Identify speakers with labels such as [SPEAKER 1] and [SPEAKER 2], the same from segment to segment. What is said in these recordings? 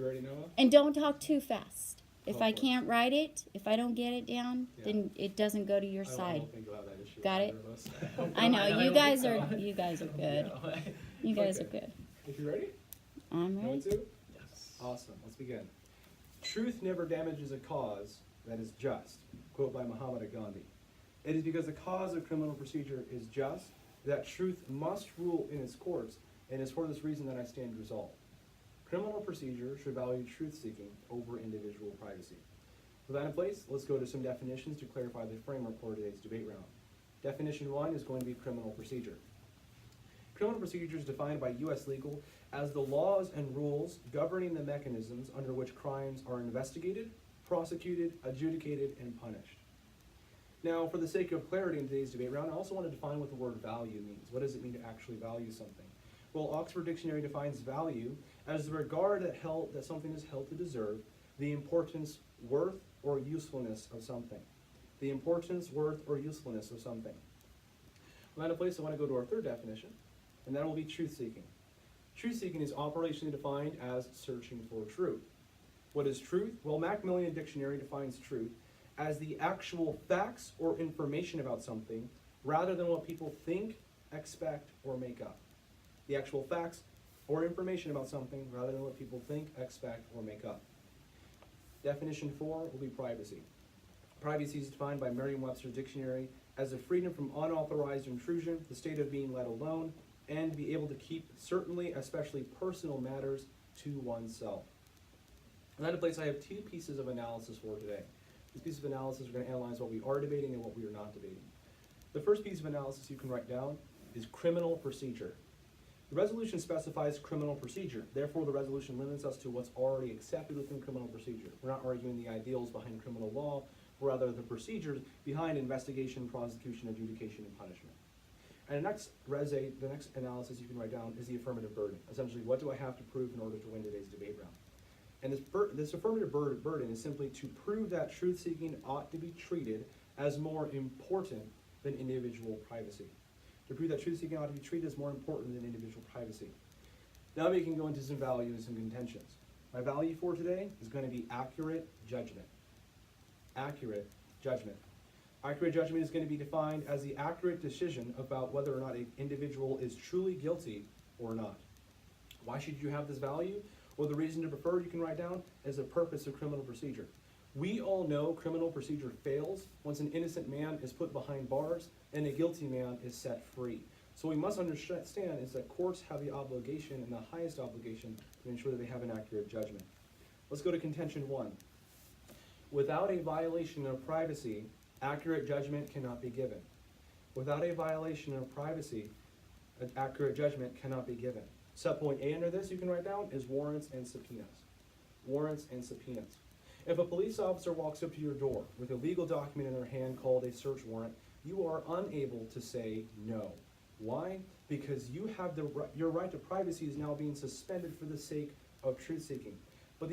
[SPEAKER 1] You already know?
[SPEAKER 2] And don't talk too fast. If
[SPEAKER 1] Go
[SPEAKER 2] I
[SPEAKER 1] for it.
[SPEAKER 2] can't write it, if I don't get it down,
[SPEAKER 1] Yeah.
[SPEAKER 2] then it doesn't go to your
[SPEAKER 1] I
[SPEAKER 2] side.
[SPEAKER 1] don't think you'll have that issue.
[SPEAKER 2] Got
[SPEAKER 1] with
[SPEAKER 2] it?
[SPEAKER 1] either of us.
[SPEAKER 2] I know
[SPEAKER 3] I
[SPEAKER 2] you
[SPEAKER 3] don't
[SPEAKER 2] guys
[SPEAKER 3] think
[SPEAKER 2] are
[SPEAKER 3] so.
[SPEAKER 2] you guys are good.
[SPEAKER 3] Yeah.
[SPEAKER 2] You guys
[SPEAKER 1] Okay.
[SPEAKER 2] are good.
[SPEAKER 1] If you're ready?
[SPEAKER 2] I'm
[SPEAKER 1] Number
[SPEAKER 2] ready.
[SPEAKER 1] 2?
[SPEAKER 3] Yes.
[SPEAKER 1] Awesome. Let's begin. Truth never damages a cause that is just. Quote by Muhammad Gandhi. It is because the cause of criminal procedure is just that truth must rule in its courts, and it is for this reason that I stand resolved. Criminal procedure should value truth-seeking over individual privacy. With that in place, let's go to some definitions to clarify the framework for today's debate round. Definition 1 is going to be criminal procedure. Criminal procedure is defined by U.S. legal as the laws and rules governing the mechanisms under which crimes are investigated, prosecuted, adjudicated, and punished. Now, for the sake of clarity in today's debate round, I also want to define what the word value means. What does it mean to actually value something? Well, Oxford Dictionary defines value as the regard that something is held to deserve, the importance, worth, or usefulness of something. The importance, worth, or usefulness of something. From that place, I want to go to our third definition, and that will be truth-seeking. Truth-seeking is operationally defined as searching for truth. What is truth? Well, Macmillan Dictionary defines truth as the actual facts or information about something rather than what people think, expect, or make up. The actual facts or information about something rather than what people think, expect, or make up. Definition 4 will be privacy. Privacy is defined by Merriam-Webster's Dictionary as the freedom from unauthorized intrusion, the state of being let alone, and be able to keep certainly, especially personal matters to oneself. In that place, I have 2 pieces of analysis for today. These pieces of analysis are going to analyze what we are debating and what we are not debating. The first piece of analysis you can write down is criminal procedure. The resolution specifies criminal procedure. Therefore, the resolution limits us to what's already accepted within criminal procedure. We're not arguing the ideals behind criminal law, but rather the procedures behind investigation, prosecution, adjudication, and punishment. And the next analysis you can write down is the affirmative burden. Essentially, what do I have to prove in order to win today's debate round? And this affirmative burden is simply to prove that truth-seeking ought to be treated as more important than individual privacy. To prove that truth-seeking ought to be treated as more important than individual privacy. Now we can go into some values and contentions. My value for today is going to be accurate judgment. Accurate judgment. Accurate judgment is going to be defined as the accurate decision about whether or not an individual is truly guilty or not. Why should you have this value? Well, the reason to prefer you can write down is the purpose of criminal procedure. We all know criminal procedure fails once an innocent man is put behind bars and a guilty man is set free. So what we must understand is that courts have the obligation and the highest obligation to ensure that they have an accurate judgment. Let's go to contention 1. Without a violation of privacy, accurate judgment cannot be given. Without a violation of privacy, an accurate judgment cannot be given. Subpoint A under this you can write down is warrants and subpoenas. Warrants and subpoenas. If a police officer walks up to your door with a legal document in their hand called a search warrant, you are unable to say no. Why? Because you have your right to privacy is now being suspended for the sake of truth-seeking. But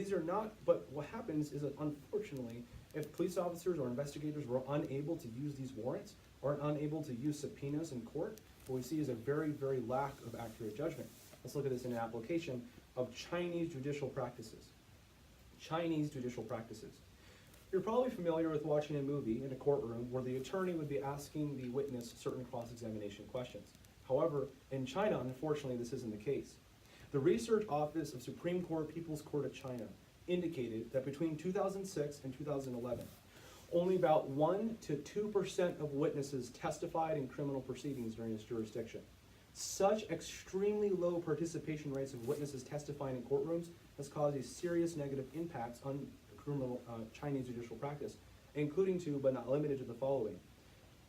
[SPEAKER 1] what happens is that unfortunately, if police officers or investigators were unable to use these warrants or unable to use subpoenas in court, what we see is a very, very lack of accurate judgment. Let's look at this in an application of Chinese judicial practices. Chinese judicial practices. You're probably familiar with watching a movie in a courtroom where the attorney would be asking the witness certain cross-examination questions. However, in China, unfortunately, this isn't the case. The Research Office of Supreme Court People's Court of China indicated that between 2006 and 2011, only about 1 to 2% of witnesses testified in criminal proceedings during its jurisdiction. Such extremely low participation rates of witnesses testifying in courtrooms has caused a serious negative impacts on criminal Chinese judicial practice, including to, but not limited to, the following.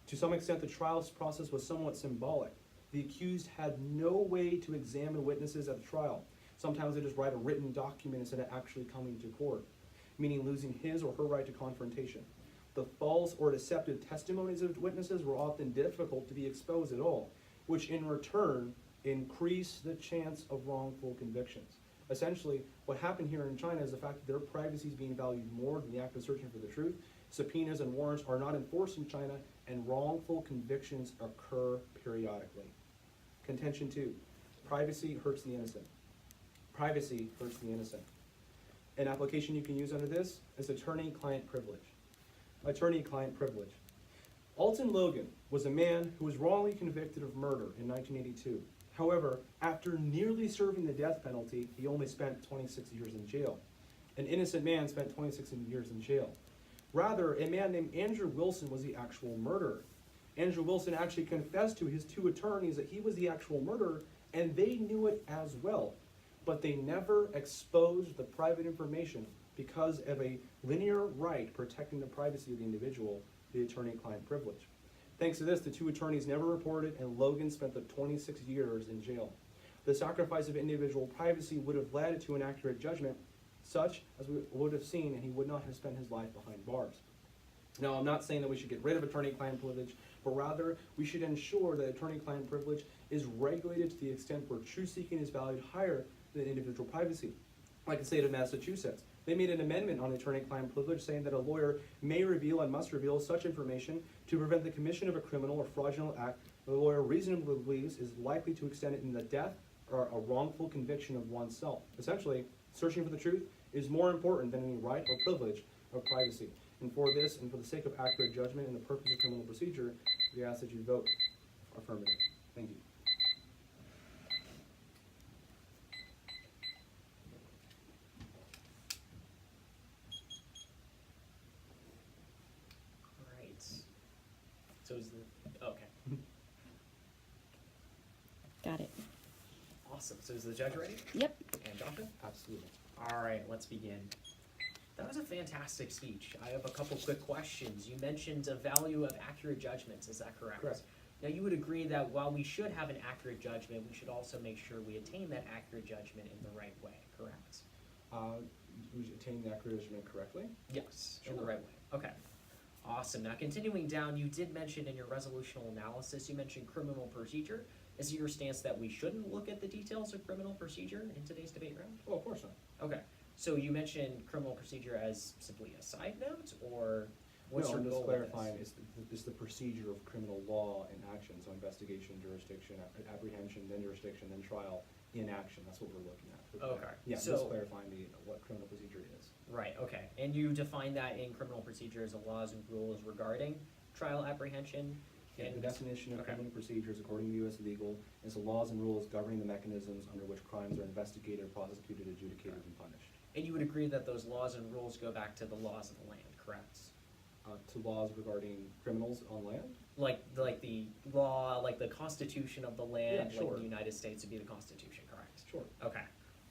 [SPEAKER 1] To some extent, the trial process was somewhat symbolic. The accused had no way to examine witnesses at the trial. Sometimes they just write a written document instead of actually coming to court, meaning losing his or her right to confrontation. The false or deceptive testimonies of witnesses were often difficult to be exposed at all, which in return increased the chance of wrongful convictions. Essentially, what happened here in China is the fact that their privacy is being valued more than the act of searching for the truth. Subpoenas and warrants are not enforced in China, and wrongful convictions occur periodically. Contention 2, privacy hurts the innocent. Privacy hurts the innocent. An application you can use under this is attorney-client privilege. Attorney-client privilege. Alton Logan was a man who was wrongly convicted of murder in 1982. However, after nearly serving the death penalty, he only spent 26 years in jail. An innocent man spent 26 years in jail. Rather, a man named Andrew Wilson was the actual murderer. Andrew Wilson actually confessed to his two attorneys that he was the actual murderer, and they knew it as well. But they never exposed the private information because of a linear right protecting the privacy of the individual, the attorney-client privilege. Thanks to this, the two attorneys never reported, and Logan spent the 26 years in jail. The sacrifice of individual privacy would have led to an accurate judgment, such as we would have seen, and he would not have spent his life behind bars. Now, I'm not saying that we should get rid of attorney-client privilege, but rather we should ensure that attorney-client privilege is regulated to the extent where truth-seeking is valued higher than individual privacy. Like the state of Massachusetts, they made an amendment on attorney-client privilege saying that a lawyer may reveal and must reveal such information to prevent the commission of a criminal or fraudulent act the lawyer reasonably believes is likely to extend it in the death or a wrongful conviction of oneself. Essentially, searching for the truth is more important than any right or privilege of privacy. And for this, and for the sake of accurate judgment and the purpose of criminal procedure, we ask that you vote affirmative. Thank you.
[SPEAKER 3] Right. So is the, okay,
[SPEAKER 2] Got it.
[SPEAKER 3] awesome. So is the judge ready?
[SPEAKER 2] Yep.
[SPEAKER 3] And Jonathan?
[SPEAKER 1] Absolutely.
[SPEAKER 3] All right, let's begin. That was a fantastic speech. I have a couple quick questions. You mentioned the value of accurate judgments, is that correct?
[SPEAKER 1] Correct.
[SPEAKER 3] Now, you would agree that while we should have an accurate judgment, we should also make sure we attain that accurate judgment in the right way, correct?
[SPEAKER 1] We should attain the accurate judgment correctly.
[SPEAKER 3] Yes, in the
[SPEAKER 1] Sure.
[SPEAKER 3] right way. Okay. Awesome. Now, continuing down, you did mention in your resolutional analysis, you mentioned criminal procedure. Is it your stance that we shouldn't look at the details of criminal procedure in today's debate round?
[SPEAKER 1] Well, of course not.
[SPEAKER 3] Okay. So you mentioned criminal procedure as simply a side note, or what's
[SPEAKER 1] No,
[SPEAKER 3] your
[SPEAKER 1] I'm
[SPEAKER 3] goal
[SPEAKER 1] just
[SPEAKER 3] with
[SPEAKER 1] clarifying,
[SPEAKER 3] this?
[SPEAKER 1] it's the procedure of criminal law in action, so investigation, jurisdiction, apprehension, then jurisdiction, then trial, in action, that's what we're looking at.
[SPEAKER 3] Okay,
[SPEAKER 1] Yeah,
[SPEAKER 3] so-
[SPEAKER 1] just clarifying what criminal procedure is.
[SPEAKER 3] Right, okay. And you define that in criminal procedure as the laws and rules regarding trial apprehension?
[SPEAKER 1] Yeah, the
[SPEAKER 3] and-
[SPEAKER 1] definition of
[SPEAKER 3] okay.
[SPEAKER 1] criminal procedures, according to U.S. legal, is the laws and rules governing the mechanisms under which crimes are investigated, prosecuted, adjudicated, and punished.
[SPEAKER 3] And you would agree that those laws and rules go back to the laws of the land, correct?
[SPEAKER 1] To laws regarding criminals on land?
[SPEAKER 3] Like the law, like the constitution of the land,
[SPEAKER 1] Yeah,
[SPEAKER 3] like
[SPEAKER 1] sure.
[SPEAKER 3] the United States would be the constitution, correct?
[SPEAKER 1] Sure.
[SPEAKER 3] Okay,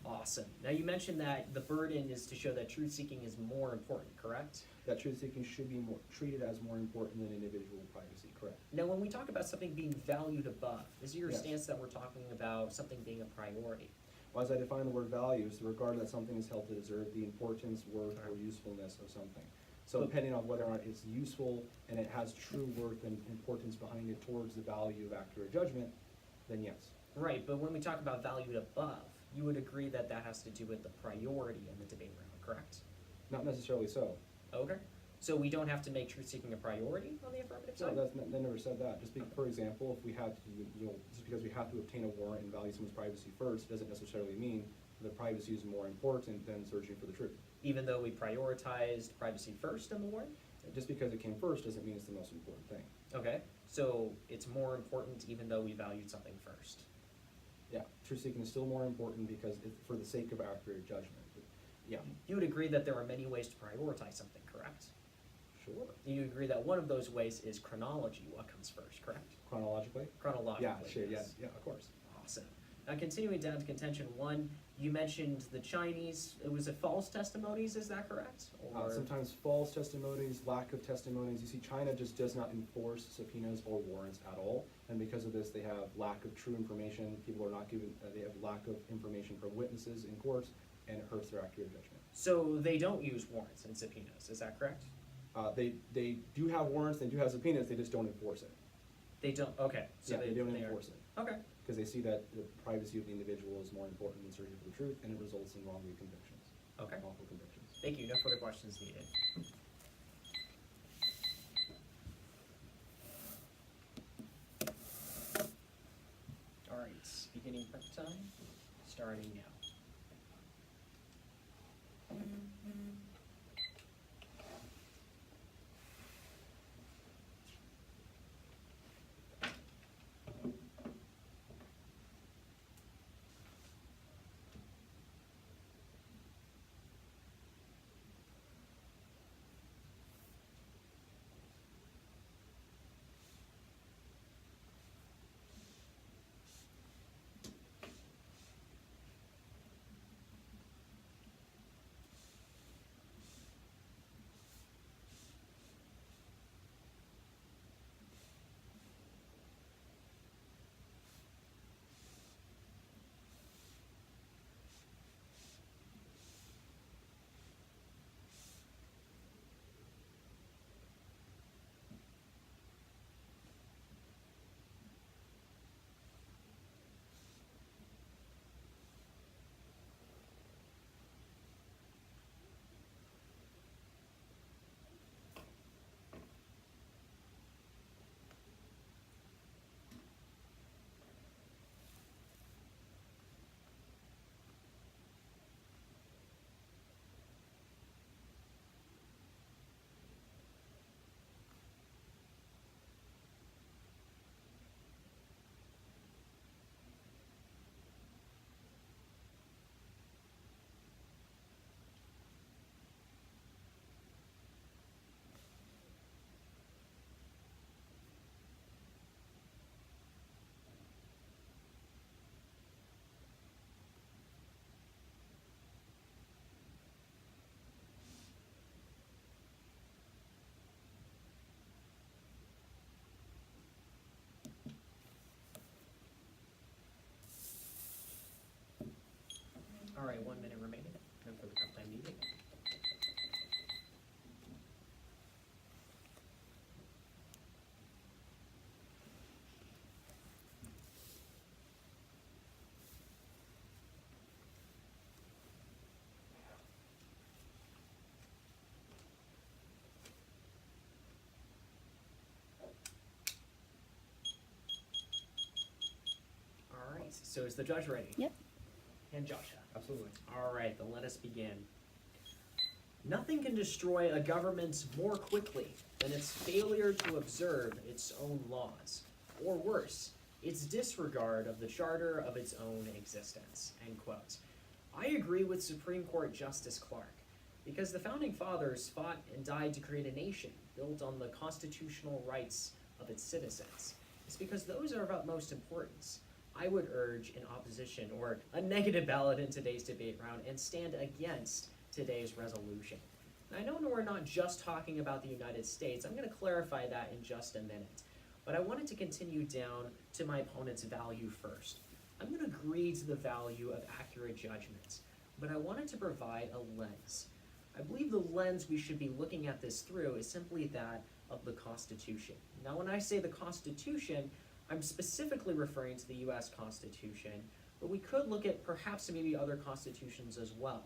[SPEAKER 3] awesome. Now, you mentioned that the burden is to show that truth-seeking is more important, correct?
[SPEAKER 1] That truth-seeking should be treated as more important than individual privacy, correct?
[SPEAKER 3] Now, when we talk about something being valued above, is it your
[SPEAKER 1] Yes.
[SPEAKER 3] stance that we're talking about something being a priority?
[SPEAKER 1] Well, as I define the word value, is the regard that something is held to deserve the importance, worth, or
[SPEAKER 3] Right.
[SPEAKER 1] usefulness of something. So
[SPEAKER 3] But-
[SPEAKER 1] depending on whether or not it's useful and it has true worth and importance behind it towards the value of accurate judgment, then yes.
[SPEAKER 3] Right, but when we talk about valued above, you would agree that that has to do with the priority in the debate round, correct?
[SPEAKER 1] Not necessarily so.
[SPEAKER 3] Okay, so we don't have to make truth-seeking a priority on the affirmative
[SPEAKER 1] No,
[SPEAKER 3] side?
[SPEAKER 1] they never said that. Just for example, if we had to, just because we have to obtain a warrant and value someone's privacy first, doesn't necessarily mean the privacy is more important than searching for the truth.
[SPEAKER 3] Even though we prioritized privacy first in the warrant?
[SPEAKER 1] Just because it came first doesn't mean it's the most important thing.
[SPEAKER 3] Okay, so it's more important even though we valued something first.
[SPEAKER 1] Yeah, truth seeking is still more important because it's for the sake of accurate judgment. Yeah,
[SPEAKER 3] You would agree that there are many ways to prioritize something, correct?
[SPEAKER 1] sure.
[SPEAKER 3] You agree that one of those ways is chronology, what comes first, correct?
[SPEAKER 1] Chronologically?
[SPEAKER 3] Chronologically.
[SPEAKER 1] Yeah, sure,
[SPEAKER 3] yes.
[SPEAKER 1] yeah, of course.
[SPEAKER 3] Awesome. Now, continuing down to contention one, you mentioned the Chinese, it was a false testimonies, is that correct? Or
[SPEAKER 1] Sometimes false testimonies, lack of testimonies. You see, China just does not enforce subpoenas or warrants at all. And because of this, they have lack of true information. People are not given, they have lack of information from witnesses in courts, and it hurts their accurate judgment.
[SPEAKER 3] So they don't use warrants and subpoenas, is that correct?
[SPEAKER 1] They do have warrants, they do have subpoenas, they just don't enforce it.
[SPEAKER 3] They don't, okay. So
[SPEAKER 1] Yeah, they don't
[SPEAKER 3] are-
[SPEAKER 1] enforce it.
[SPEAKER 3] Okay,
[SPEAKER 1] Because they see that the privacy of the individual is more important than searching for the truth, and it results in wrongful convictions.
[SPEAKER 3] okay.
[SPEAKER 1] Wrongful convictions.
[SPEAKER 3] Thank you, no further questions needed. All right, beginning prep time, starting now. So is the judge ready?
[SPEAKER 2] Yep.
[SPEAKER 3] And Jascha.
[SPEAKER 1] Absolutely.
[SPEAKER 3] All right, then let us begin. Nothing can destroy a government more quickly than its failure to observe its own laws, or worse, its disregard of the charter of its own existence, end quote. I agree with Supreme Court Justice Clark, because the Founding Fathers fought and died to create a nation built on the constitutional rights of its citizens. It's because those are of utmost importance. I would urge an opposition or a negative ballot in today's debate round and stand against today's resolution. And I know we're not just talking about the United States. I'm going to clarify that in just a minute. But I wanted to continue down to my opponent's value first. I'm going to agree to the value of accurate judgments, but I wanted to provide a lens. I believe the lens we should be looking at this through is simply that of the Constitution. Now, when I say the Constitution, I'm specifically referring to the U.S. Constitution, but we could look at perhaps maybe other constitutions as well.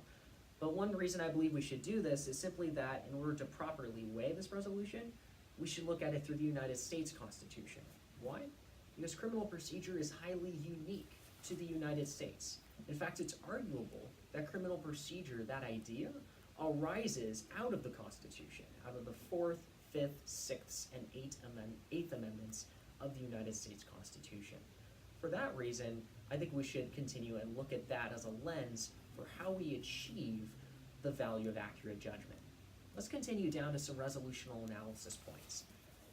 [SPEAKER 3] But one reason I believe we should do this is simply that in order to properly weigh this resolution, we should look at it through the United States Constitution. Why? Because criminal procedure is highly unique to the United States. In fact, it's arguable that criminal procedure, that idea, arises out of the Constitution, out of the 4th, 5th, 6th, and 8th Amendments of the United States Constitution. For that reason, I think we should continue and look at that as a lens for how we achieve the value of accurate judgment. Let's continue down to some resolutional analysis points.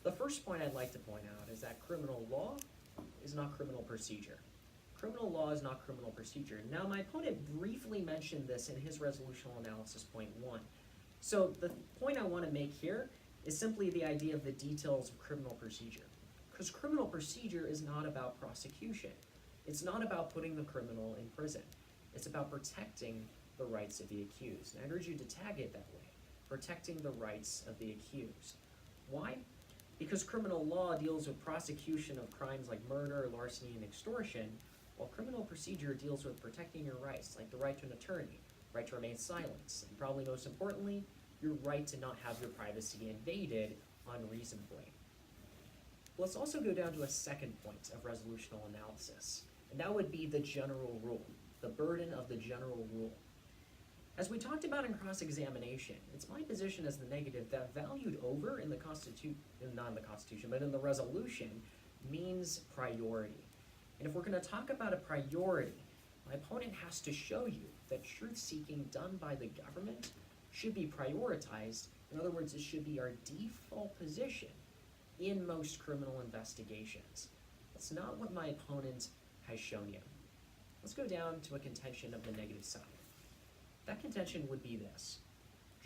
[SPEAKER 3] The first point I'd like to point out is that criminal law is not criminal procedure. Criminal law is not criminal procedure. Now, my opponent briefly mentioned this in his resolutional analysis point 1. So the point I want to make here is simply the idea of the details of criminal procedure. Because criminal procedure is not about prosecution. It's not about putting the criminal in prison. It's about protecting the rights of the accused. And I urge you to tag it that way, protecting the rights of the accused. Why? Because criminal law deals with prosecution of crimes like murder, larceny, and extortion, while criminal procedure deals with protecting your rights, like the right to an attorney, right to remain silent, and probably most importantly, your right to not have your privacy invaded unreasonably. Let's also go down to a second point of resolutional analysis, and that would be the general rule, the burden of the general rule. As we talked about in cross-examination, it's my position as the negative that valued over in the not in the Constitution, but in the resolution, means priority. And if we're going to talk about a priority, my opponent has to show you that truth-seeking done by the government should be prioritized. In other words, it should be our default position in most criminal investigations. That's not what my opponent has shown you. Let's go down to a contention of the negative side. That contention would be this.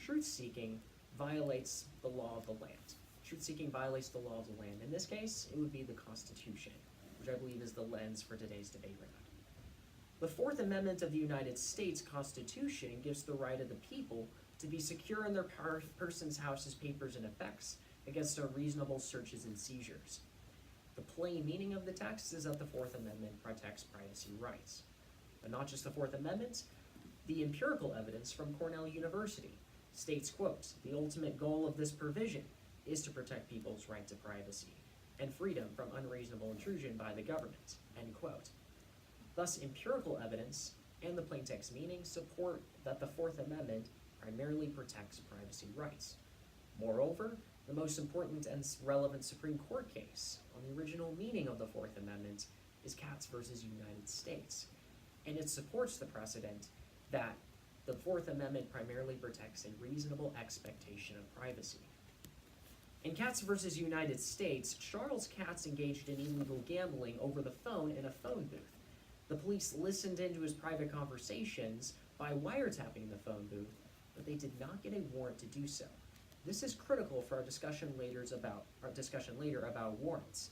[SPEAKER 3] Truth-seeking violates the law of the land. Truth-seeking violates the law of the land. In this case, it would be the Constitution, which I believe is the lens for today's debate round. The 4th Amendment of the United States Constitution gives the right of the people to be secure in their persons, houses, papers, and effects against unreasonable searches and seizures. The plain meaning of the text is that the 4th Amendment protects privacy rights. But not just the 4th Amendment, the empirical evidence from Cornell University states, quote, "The ultimate goal of this provision is to protect people's right to privacy and freedom from unreasonable intrusion by the government," end quote. Thus, empirical evidence and the plain text meaning support that the 4th Amendment primarily protects privacy rights. Moreover, the most important and relevant Supreme Court case on the original meaning of the 4th Amendment is Katz versus United States, and it supports the precedent that the 4th Amendment primarily protects a reasonable expectation of privacy. In Katz versus United States, Charles Katz engaged in illegal gambling over the phone in a phone booth. The police listened into his private conversations by wiretapping the phone booth, but they did not get a warrant to do so. This is critical for our discussion later about warrants.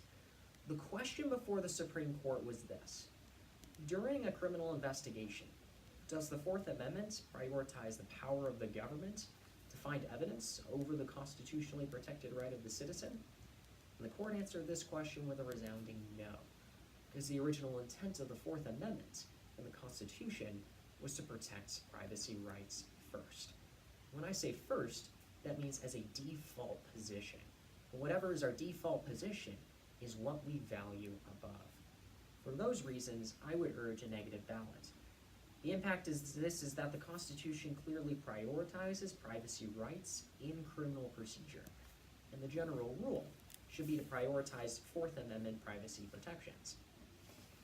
[SPEAKER 3] The question before the Supreme Court was this: during a criminal investigation, does the 4th Amendment prioritize the power of the government to find evidence over the constitutionally protected right of the citizen? And the court answered this question with a resounding no, because the original intent of the 4th Amendment and the Constitution was to protect privacy rights first. When I say first, that means as a default position. Whatever is our default position is what we value above. For those reasons, I would urge a negative ballot. The impact is that the Constitution clearly prioritizes privacy rights in criminal procedure, and the general rule should be to prioritize Fourth Amendment privacy protections.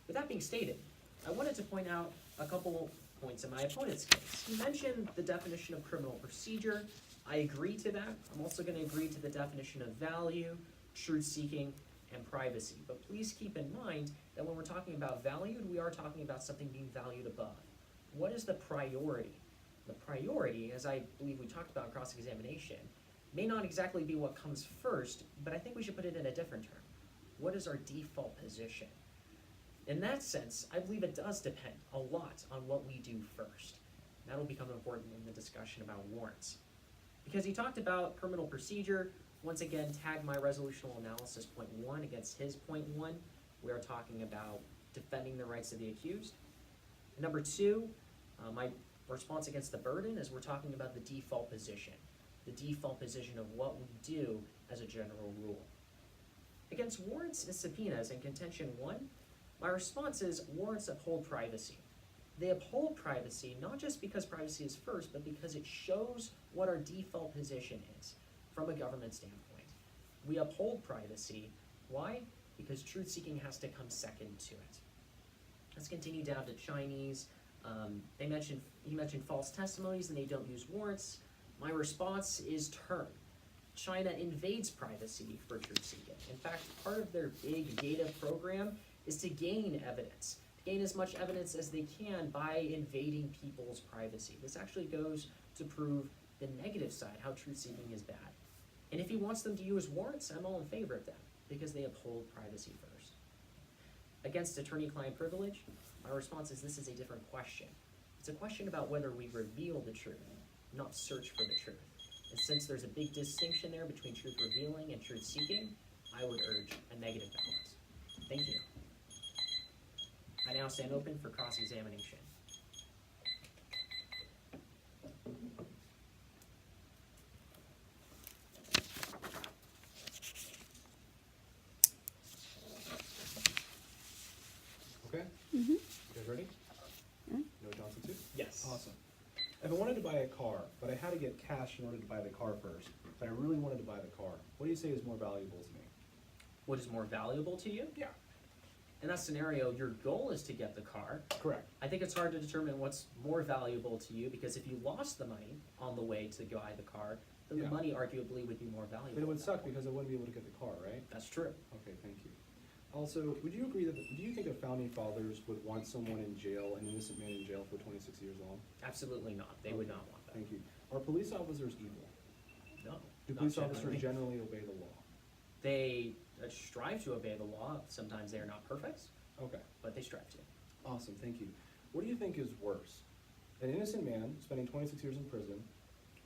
[SPEAKER 3] With that being stated, I wanted to point out a couple points in my opponent's case. He mentioned the definition of criminal procedure. I agree to that. I'm also going to agree to the definition of value, truth-seeking, and privacy. But please keep in mind that when we're talking about valued, we are talking about something being valued above. What is the priority? The priority, as I believe we talked about in cross-examination, may not exactly be what comes first, but I think we should put it in a different term. What is our default position? In that sense, I believe it does depend a lot on what we do first. That'll become important in the discussion about warrants. Because he talked about criminal procedure, once again, tag my resolutional analysis point 1 against his point 1. We are talking about defending the rights of the accused. Number 2, my response against the burden is we're talking about the default position of what we do as a general rule. Against warrants and subpoenas in contention 1, my response is warrants uphold privacy. They uphold privacy not just because privacy is first, but because it shows what our default position is from a government standpoint. We uphold privacy. Why? Because truth-seeking has to come second to it. Let's continue down to Chinese. He mentioned false testimonies and they don't use warrants. My response is term. China invades privacy for truth-seeking. In fact, part of their big data program is to gain evidence, to gain as much evidence as they can by invading people's privacy. This actually goes to prove the negative side, how truth-seeking is bad. And if he wants them to use warrants, I'm all in favor of them, because they uphold privacy first. Against attorney-client privilege, my response is this is a different question. It's a question about whether we reveal the truth, not search for the truth. And since there's a big distinction there between truth revealing and truth seeking, I would urge a negative balance. Thank you. I now stand open for cross-examination.
[SPEAKER 1] Okay?
[SPEAKER 2] Mm-hmm.
[SPEAKER 1] You guys ready?
[SPEAKER 2] Mm.
[SPEAKER 1] No Johnson too?
[SPEAKER 3] Yes.
[SPEAKER 1] Awesome. If I wanted to buy a car, but I had to get cash in order to buy the car first, but I really wanted to buy the car, what do you say is more valuable to me?
[SPEAKER 3] What is more valuable to you?
[SPEAKER 1] Yeah.
[SPEAKER 3] In that scenario, your goal is to get the car.
[SPEAKER 1] Correct.
[SPEAKER 3] I think it's hard to determine what's more valuable to you, because if you lost the money on the way to buy the car, then
[SPEAKER 1] Yeah.
[SPEAKER 3] the money arguably would be more valuable.
[SPEAKER 1] But it would
[SPEAKER 3] at that
[SPEAKER 1] suck
[SPEAKER 3] point.
[SPEAKER 1] because I wouldn't be able to get the car, right?
[SPEAKER 3] That's true.
[SPEAKER 1] Okay, thank you. Also, would you agree that, do you think the founding fathers would want someone in jail, an innocent man in jail for 26 years long?
[SPEAKER 3] Absolutely not. They would not want that.
[SPEAKER 1] Thank you. Are police officers evil?
[SPEAKER 3] No.
[SPEAKER 1] Do
[SPEAKER 3] not
[SPEAKER 1] police officers
[SPEAKER 3] generally.
[SPEAKER 1] generally obey the law?
[SPEAKER 3] They strive to obey the law. Sometimes they are not perfect,
[SPEAKER 1] Okay,
[SPEAKER 3] but they strive to.
[SPEAKER 1] awesome, thank you. What do you think is worse? An innocent man spending 26 years in prison,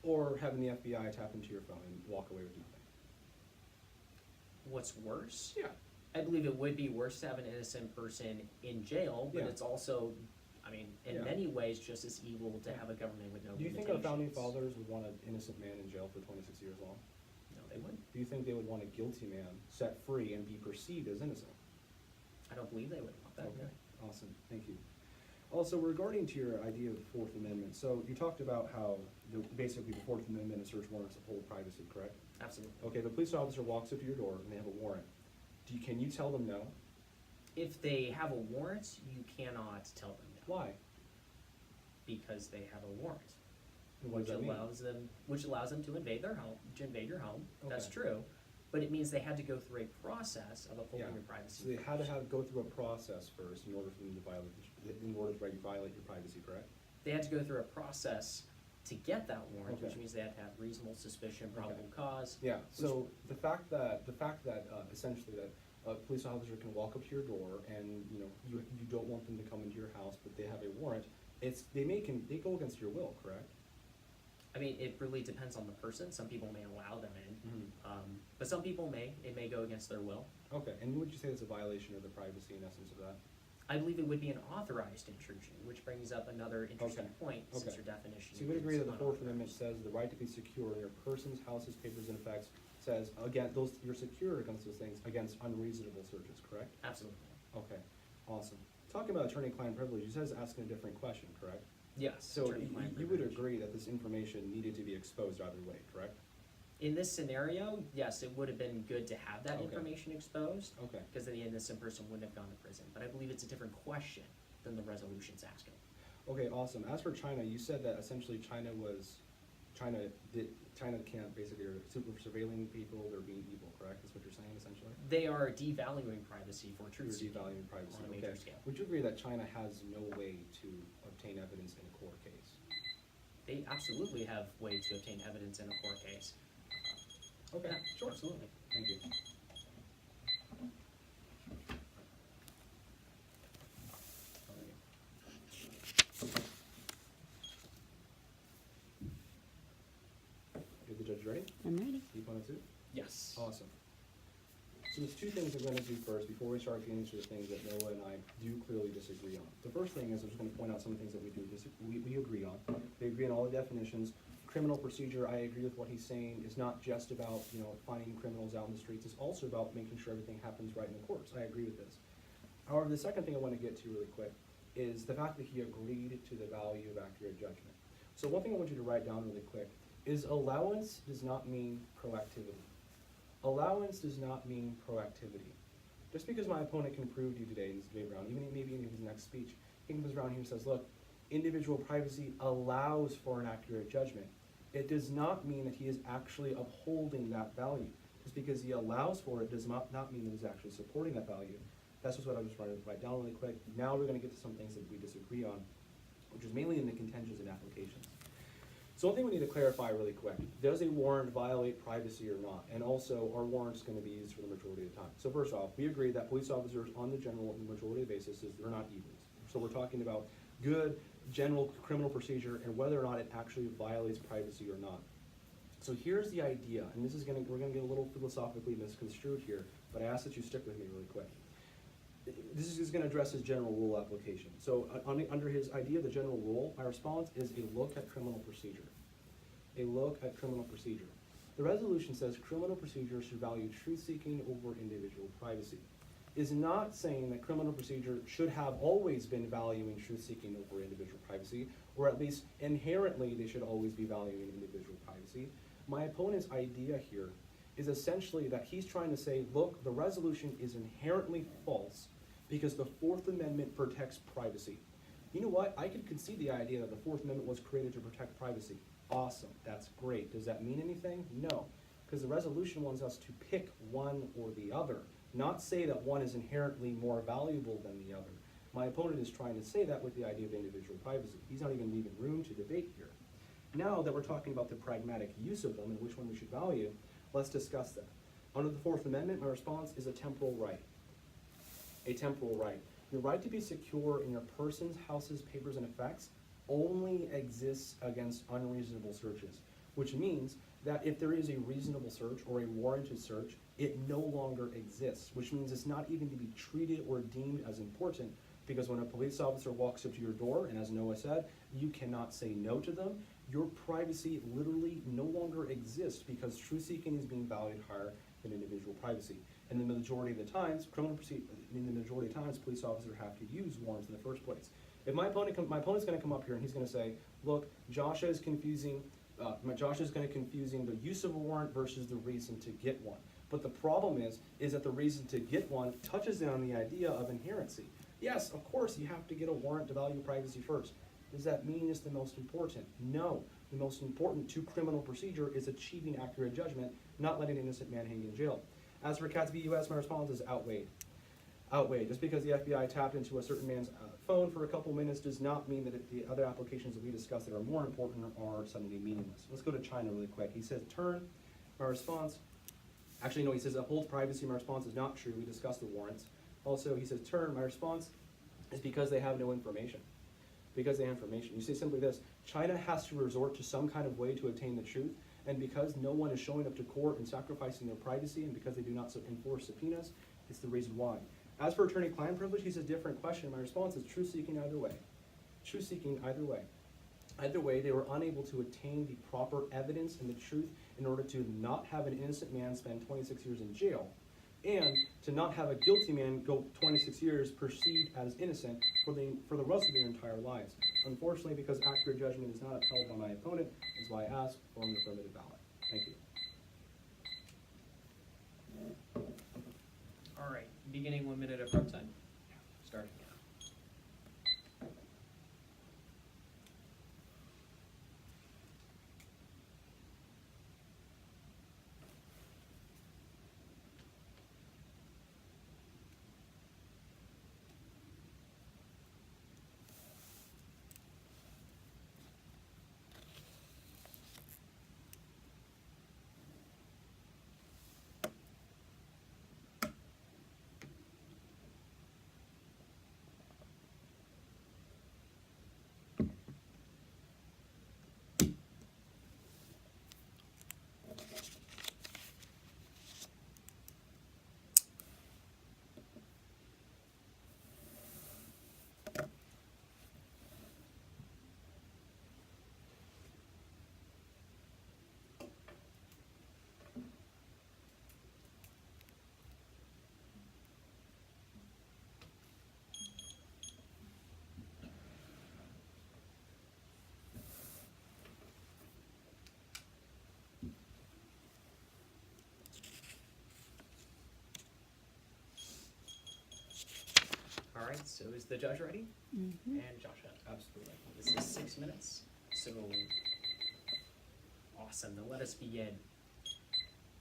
[SPEAKER 1] or having the FBI tap into your phone and walk away with nothing?
[SPEAKER 3] What's worse?
[SPEAKER 1] Yeah.
[SPEAKER 3] I believe it would be worse to have an innocent person in jail, but
[SPEAKER 1] Yeah.
[SPEAKER 3] it's also, I mean, in
[SPEAKER 1] Yeah.
[SPEAKER 3] many ways, just as evil to have a government with no
[SPEAKER 1] Do you think
[SPEAKER 3] limitations.
[SPEAKER 1] our founding fathers would want an innocent man in jail for 26 years long?
[SPEAKER 3] No, they wouldn't.
[SPEAKER 1] Do you think they would want a guilty man set free and be perceived as innocent?
[SPEAKER 3] I don't believe they would want that.
[SPEAKER 1] Okay, awesome, thank you. Also, regarding to your idea of the Fourth Amendment, so you talked about how basically the Fourth Amendment and search warrants uphold privacy, correct?
[SPEAKER 3] Absolutely.
[SPEAKER 1] Okay, the police officer walks up to your door and they have a warrant. Can you tell them no?
[SPEAKER 3] If they have a warrant, you cannot tell them no,
[SPEAKER 1] Why?
[SPEAKER 3] because they have a warrant,
[SPEAKER 1] And what does that mean?
[SPEAKER 3] which allows them to invade their home, to invade your home. That's
[SPEAKER 1] Okay.
[SPEAKER 3] true, but it means they had to go through a process of upholding
[SPEAKER 1] Yeah.
[SPEAKER 3] your privacy.
[SPEAKER 1] So they had to go through a process first in order for them to violate your privacy, correct?
[SPEAKER 3] They had to go through a process to get that warrant, which
[SPEAKER 1] Okay.
[SPEAKER 3] means they had to have reasonable suspicion, probable cause.
[SPEAKER 1] Yeah, so the fact that essentially that a police officer can walk up to your door and, you don't want them to come into your house, but they have a warrant, they go against your will, correct?
[SPEAKER 3] I mean, it really depends on the person. Some people may allow them in,
[SPEAKER 1] Mm-hmm.
[SPEAKER 3] but some people it may go against their will.
[SPEAKER 1] Okay, and would you say it's a violation of the privacy in essence of that?
[SPEAKER 3] I believe it would be an authorized intrusion, which brings up another interesting
[SPEAKER 1] Okay.
[SPEAKER 3] point, since
[SPEAKER 1] Okay.
[SPEAKER 3] your definition.
[SPEAKER 1] So you would agree that the
[SPEAKER 3] is
[SPEAKER 1] Fourth
[SPEAKER 3] unauthorized.
[SPEAKER 1] Amendment says the right to be secure in your person's, houses, papers, and effects says, again, you're secure against those things, against unreasonable searches, correct?
[SPEAKER 3] Absolutely.
[SPEAKER 1] Okay. Awesome. Talking about attorney-client privilege, you says asking a different question, correct?
[SPEAKER 3] Yes.
[SPEAKER 1] So
[SPEAKER 3] attorney-client
[SPEAKER 1] you would
[SPEAKER 3] privilege.
[SPEAKER 1] agree that this information needed to be exposed either way, correct?
[SPEAKER 3] In this scenario, yes, it would have been good to have that
[SPEAKER 1] Okay.
[SPEAKER 3] information exposed,
[SPEAKER 1] Okay.
[SPEAKER 3] because then the innocent person wouldn't have gone to prison. But I believe it's a different question than the resolution's asking.
[SPEAKER 1] Okay, awesome. As for China, you said that essentially China can't basically, are super surveilling people, they're being evil, correct? That's what you're saying essentially?
[SPEAKER 3] They are devaluing privacy for
[SPEAKER 1] You're
[SPEAKER 3] truth seeking
[SPEAKER 1] devaluing privacy,
[SPEAKER 3] on a
[SPEAKER 1] okay.
[SPEAKER 3] major scale.
[SPEAKER 1] Would you agree that China has no way to obtain evidence in a court case?
[SPEAKER 3] They absolutely have way to obtain evidence in a court case.
[SPEAKER 1] Okay,
[SPEAKER 3] Yeah,
[SPEAKER 1] sure.
[SPEAKER 3] absolutely.
[SPEAKER 1] Thank you. Is the judge ready?
[SPEAKER 2] I'm ready.
[SPEAKER 1] You want to?
[SPEAKER 3] Yes.
[SPEAKER 1] Awesome. So there's two things I'm going to do first before we start getting into the things that Noah and I do clearly disagree on. The first thing is I'm just going to point out some things that we agree on. We agree on all the definitions. Criminal procedure, I agree with what he's saying, is not just about, finding criminals out in the streets. It's also about making sure everything happens right in the courts. I agree with this. However, the second thing I want to get to really quick is the fact that he agreed to the value of accurate judgment. So one thing I want you to write down really quick is allowance does not mean proactivity. Allowance does not mean proactivity. Just because my opponent can prove to you today in this debate round, even maybe in his next speech, he comes around here and says, look, individual privacy allows for an accurate judgment. It does not mean that he is actually upholding that value. Just because he allows for it does not mean that he's actually supporting that value. That's just what I was trying to write down really quick. Now we're going to get to some things that we disagree on, which is mainly in the contentions and applications. So one thing we need to clarify really quick, does a warrant violate privacy or not? And also, are warrants going to be used for the majority of the time? So first off, we agree that police officers on the majority of the basis they're not evils. So we're talking about good general criminal procedure and whether or not it actually violates privacy or not. So here's the idea, and this is we're gonna get a little philosophically misconstrued here, but I ask that you stick with me really quick. This is going to address his general rule application. So under his idea of the general rule, my response is a look at criminal procedure. A look at criminal procedure. The resolution says criminal procedure should value truth-seeking over individual privacy. Is not saying that criminal procedure should have always been valuing truth-seeking over individual privacy, or at least inherently they should always be valuing individual privacy. My opponent's idea here is essentially that he's trying to say, look, the resolution is inherently false because the Fourth Amendment protects privacy. You know what? I could concede the idea that the Fourth Amendment was created to protect privacy. Awesome, that's great. Does that mean anything? No, because the resolution wants us to pick one or the other, not say that one is inherently more valuable than the other. My opponent is trying to say that with the idea of individual privacy. He's not even leaving room to debate here. Now that we're talking about the pragmatic use of them and which one we should value, let's discuss that. Under the Fourth Amendment, my response is a temporal right. A temporal right. The right to be secure in your person's, house's, papers, and effects only exists against unreasonable searches, which means that if there is a reasonable search or a warranted search, it no longer exists, which means it's not even to be treated or deemed as important, because when a police officer walks up to your door, and as Noah said, you cannot say no to them, your privacy literally no longer exists because truth-seeking is being valued higher than individual privacy. And the majority of the times, police officers have to use warrants in the first place. If my opponent's going to come up here and he's going to say, look, Jascha is confusing the use of a warrant versus the reason to get one. But the problem is that the reason to get one touches on the idea of inherency. Yes, of course, you have to get a warrant to value privacy first. Does that mean it's the most important? No. The most important to criminal procedure is achieving accurate judgment, not letting an innocent man hang in jail. As for Katz v. US, my response is outweighed. Outweighed. Just because the FBI tapped into a certain man's phone for a couple minutes does not mean that the other applications that we discussed that are more important are suddenly meaningless. Let's go to China really quick. He says, turn. My response, actually no, he says uphold privacy. My response is not true. We discussed the warrants. Also, he says, turn. My response is because they have no information. Because they have information. You say simply this, China has to resort to some kind of way to attain the truth, and because no one is showing up to court and sacrificing their privacy, and because they do not enforce subpoenas, it's the reason why. As for attorney-client privilege, he says different question. My response is truth-seeking either way. Truth-seeking either way. Either way, they were unable to attain the proper evidence and the truth in order to not have an innocent man spend 26 years in jail and to not have a guilty man go 26 years perceived as innocent for the rest of their entire lives. Unfortunately, because accurate judgment is not upheld by my opponent, is why I ask for an affirmative ballot. Thank you.
[SPEAKER 3] All right, beginning 1 minute of prep time. Starting now. All right, so is the judge ready?
[SPEAKER 2] Mm-hmm.
[SPEAKER 3] And Jascha.
[SPEAKER 1] Absolutely.
[SPEAKER 3] This is 6 minutes, so awesome. Then let us begin.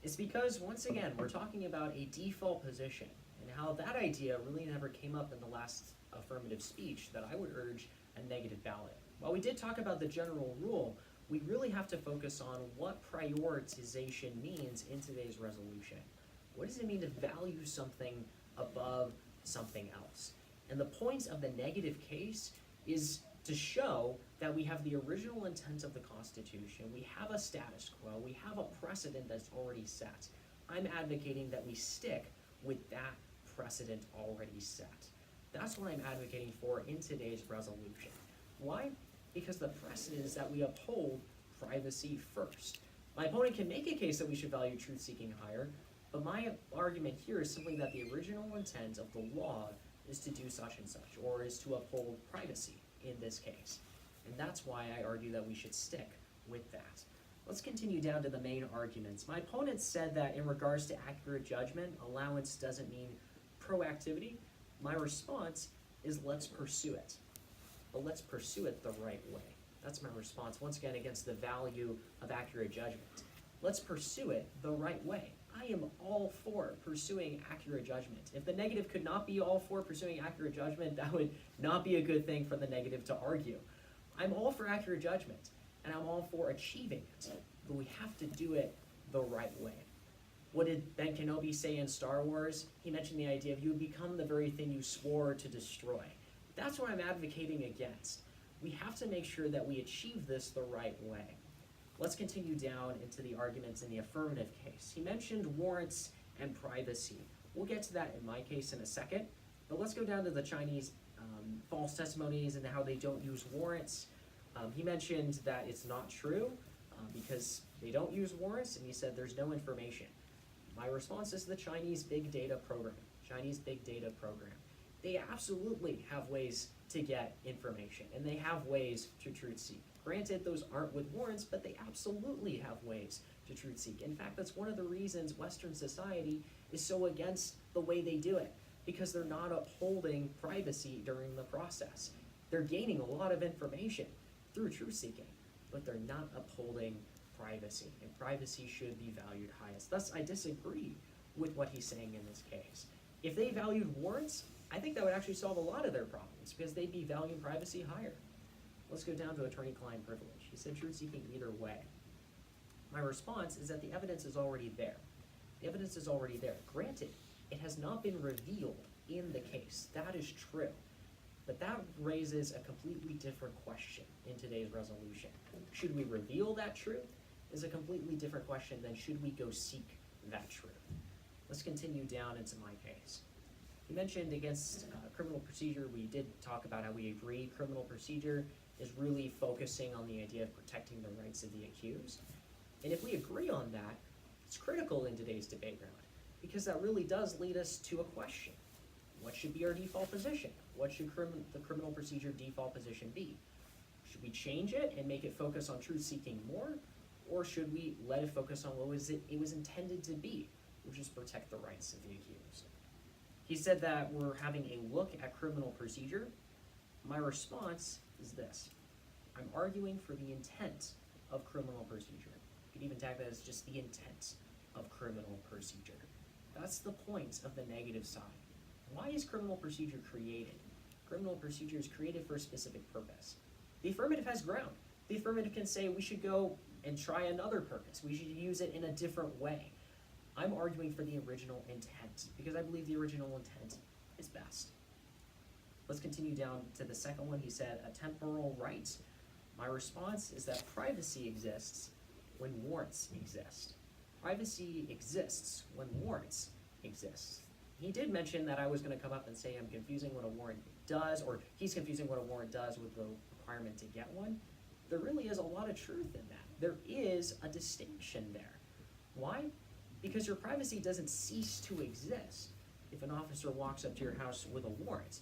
[SPEAKER 3] It's because, once again, we're talking about a default position and how that idea really never came up in the last affirmative speech that I would urge a negative ballot. While we did talk about the general rule, we really have to focus on what prioritization means in today's resolution. What does it mean to value something above something else? And the point of the negative case is to show that we have the original intent of the Constitution, we have a status quo, we have a precedent that's already set. I'm advocating that we stick with that precedent already set. That's what I'm advocating for in today's resolution. Why? Because the precedent is that we uphold privacy first. My opponent can make a case that we should value truth-seeking higher, but my argument here is simply that the original intent of the law is to do such and such, or is to uphold privacy in this case. And that's why I argue that we should stick with that. Let's continue down to the main arguments. My opponent said that in regards to accurate judgment, allowance doesn't mean proactivity. My response is let's pursue it. But let's pursue it the right way. That's my response, once again, against the value of accurate judgment. Let's pursue it the right way. I am all for pursuing accurate judgment. If the negative could not be all for pursuing accurate judgment, that would not be a good thing for the negative to argue. I'm all for accurate judgment, and I'm all for achieving it, but we have to do it the right way. What did Ben Kenobi say in Star Wars? He mentioned the idea of you would become the very thing you swore to destroy. That's what I'm advocating against. We have to make sure that we achieve this the right way. Let's continue down into the arguments in the affirmative case. He mentioned warrants and privacy. We'll get to that in my case in a second, but let's go down to the Chinese false testimonies and how they don't use warrants. He mentioned that it's not true because they don't use warrants, and he said there's no information. My response is the Chinese big data program. They absolutely have ways to get information, and they have ways to truth seek. Granted, those aren't with warrants, but they absolutely have ways to truth seek. In fact, that's one of the reasons Western society is so against the way they do it, because they're not upholding privacy during the process. They're gaining a lot of information through truth seeking, but they're not upholding privacy, and privacy should be valued highest. Thus, I disagree with what he's saying in this case. If they valued warrants, I think that would actually solve a lot of their problems, because they'd be valuing privacy higher. Let's go down to attorney-client privilege. He said truth-seeking either way. My response is that the evidence is already there. The evidence is already there. Granted, it has not been revealed in the case. That is true. But that raises a completely different question in today's resolution. Should we reveal that truth? Is a completely different question than should we go seek that truth. Let's continue down into my case. He mentioned against criminal procedure, we did talk about how we agree criminal procedure is really focusing on the idea of protecting the rights of the accused. And if we agree on that, it's critical in today's debate round. because that really does lead us to a question. What should be our default position? What should the criminal procedure default position be? Should we change it and make it focus on truth-seeking more, or should we let it focus on what it was intended to be, which is protect the rights of the accused? He said that we're having a look at criminal procedure. My response is this. I'm arguing for the intent of criminal procedure. You could even tag that as just the intent of criminal procedure. That's the point of the negative side. Why is criminal procedure created? Criminal procedure is created for a specific purpose. The affirmative has ground. The affirmative can say we should go and try another purpose. We should use it in a different way. I'm arguing for the original intent because I believe the original intent is best. Let's continue down to the second one. He said a temporal right. My response is that privacy exists when warrants exist. Privacy exists when warrants exist. He did mention that I was going to come up and say I'm confusing what a warrant does, or he's confusing what a warrant does with the requirement to get one. There really is a lot of truth in that. There is a distinction there. Why? Because your privacy doesn't cease to exist if an officer walks up to your house with a warrant.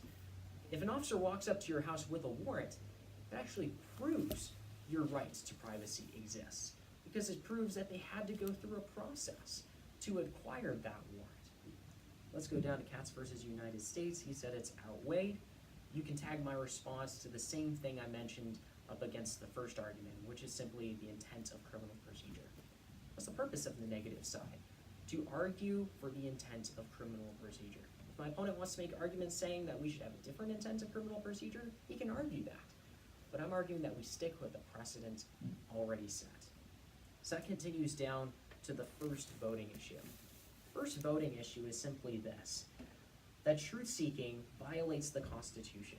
[SPEAKER 3] If an officer walks up to your house with a warrant, it actually proves your right to privacy exists, because it proves that they had to go through a process to acquire that warrant. Let's go down to Katz versus United States. He said it's outweighed. You can tag my response to the same thing I mentioned up against the first argument, which is simply the intent of criminal procedure. What's the purpose of the negative side? To argue for the intent of criminal procedure. If my opponent wants to make arguments saying that we should have a different intent of criminal procedure, he can argue that. But I'm arguing that we stick with the precedent already set. So that continues down to the first voting issue. First voting issue is simply this, that truth-seeking violates the Constitution.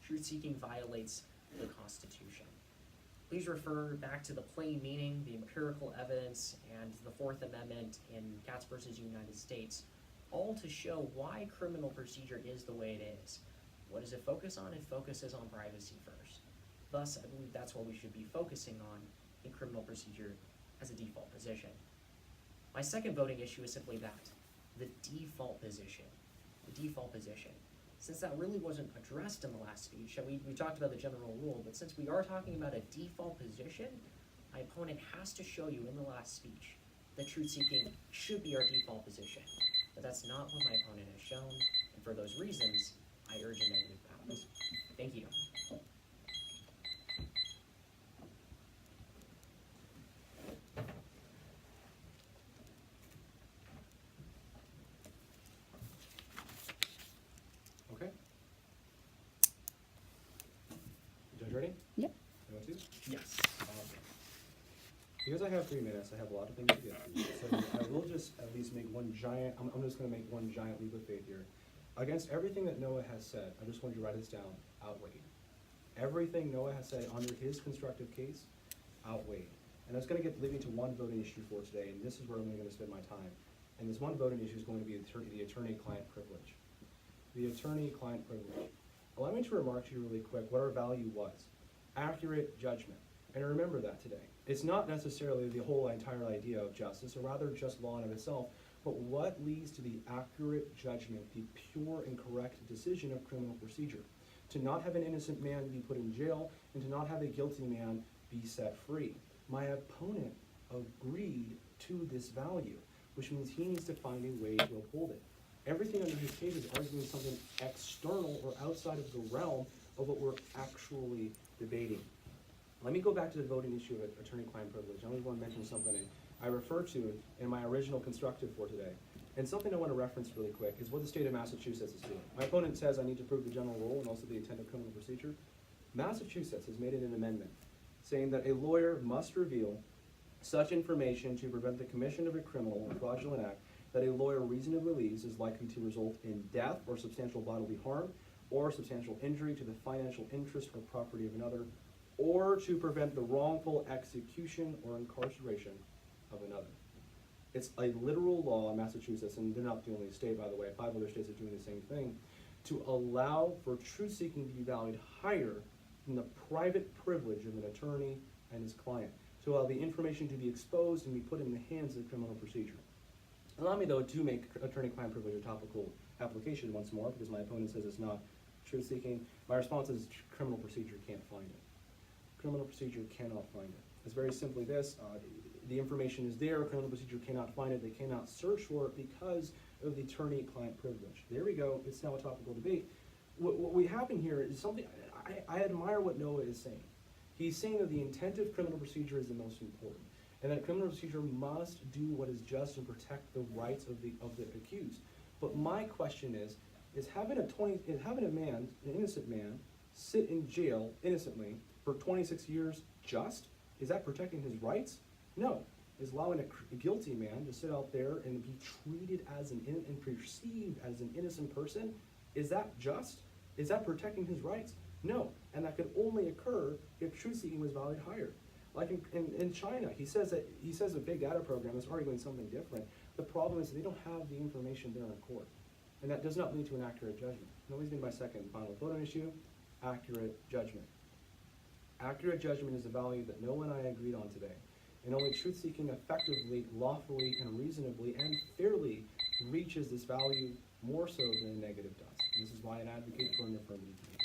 [SPEAKER 3] Truth-seeking violates the Constitution. Please refer back to the plain meaning, the empirical evidence, and the Fourth Amendment in Katz versus United States, all to show why criminal procedure is the way it is. What does it focus on? It focuses on privacy first. Thus, I believe that's what we should be focusing on in criminal procedure as a default position. My second voting issue is simply that, the default position. The default position. Since that really wasn't addressed in the last speech, and we talked about the general rule, but since we are talking about a default position, my opponent has to show you in the last speech that truth-seeking should be our default position. But that's not what my opponent has shown, and for those reasons, I urge a negative ballot. Thank you.
[SPEAKER 1] Okay. Judge ready?
[SPEAKER 2] Yep.
[SPEAKER 1] You want to?
[SPEAKER 3] Yes.
[SPEAKER 1] Because I have 3 minutes, I have a lot of things to get through. So I will just at least make one giant, I'm just gonna make one giant leap of faith here. Against everything that Noah has said, I just want you to write this down, outweighed. Everything Noah has said under his constructive case, outweighed. And that's gonna lead me to one voting issue for today, and this is where I'm gonna spend my time. And this one voting issue is going to be the attorney-client privilege. The attorney-client privilege. Allow me to remark to you really quick what our value was. Accurate judgment. And remember that today. It's not necessarily the whole entire idea of justice, or rather just law in of itself, but what leads to the accurate judgment, the pure and correct decision of criminal procedure. To not have an innocent man be put in jail, and to not have a guilty man be set free. My opponent agreed to this value, which means he needs to find a way to uphold it. Everything under his case is arguing something external or outside of the realm of what we're actually debating. Let me go back to the voting issue of attorney-client privilege. I only want to mention something I referred to in my original constructive for today. And something I want to reference really quick is what the state of Massachusetts is doing. My opponent says I need to prove the general rule and also the intent of criminal procedure. Massachusetts has made it an amendment saying that a lawyer must reveal such information to prevent the commission of a criminal or fraudulent act that a lawyer reasonably believes is likely to result in death or substantial bodily harm or substantial injury to the financial interest or property of another, or to prevent the wrongful execution or incarceration of another. It's a literal law in Massachusetts, and they're not the only state, by the way. 5 other states are doing the same thing, to allow for truth-seeking to be valued higher than the private privilege of an attorney and his client, to allow the information to be exposed and be put in the hands of the criminal procedure. Allow me, though, to make attorney-client privilege a topical application once more, because my opponent says it's not truth-seeking. My response is criminal procedure can't find it. Criminal procedure cannot find it. It's very simply this. The information is there. Criminal procedure cannot find it. They cannot search for it because of the attorney-client privilege. There we go. It's now a topical debate. What we have in here is something, I admire what Noah is saying. He's saying that the intent of criminal procedure is the most important, and that criminal procedure must do what is just and protect the rights of the accused. But my question is having a man, an innocent man, sit in jail innocently for 26 years just? Is that protecting his rights? No. Is allowing a guilty man to sit out there and be treated as and perceived as an innocent person, is that just? Is that protecting his rights? No. And that could only occur if truth-seeking was valued higher. Like in China, he says a big data program is arguing something different. The problem is they don't have the information there in court. And that does not lead to an accurate judgment. And always been my second and final vote on issue, accurate judgment. Accurate judgment is a value that no one and I agreed on today. And only truth-seeking effectively, lawfully, and reasonably, and fairly reaches this value more so than a negative does. And this is why I advocate for an affirmative debate.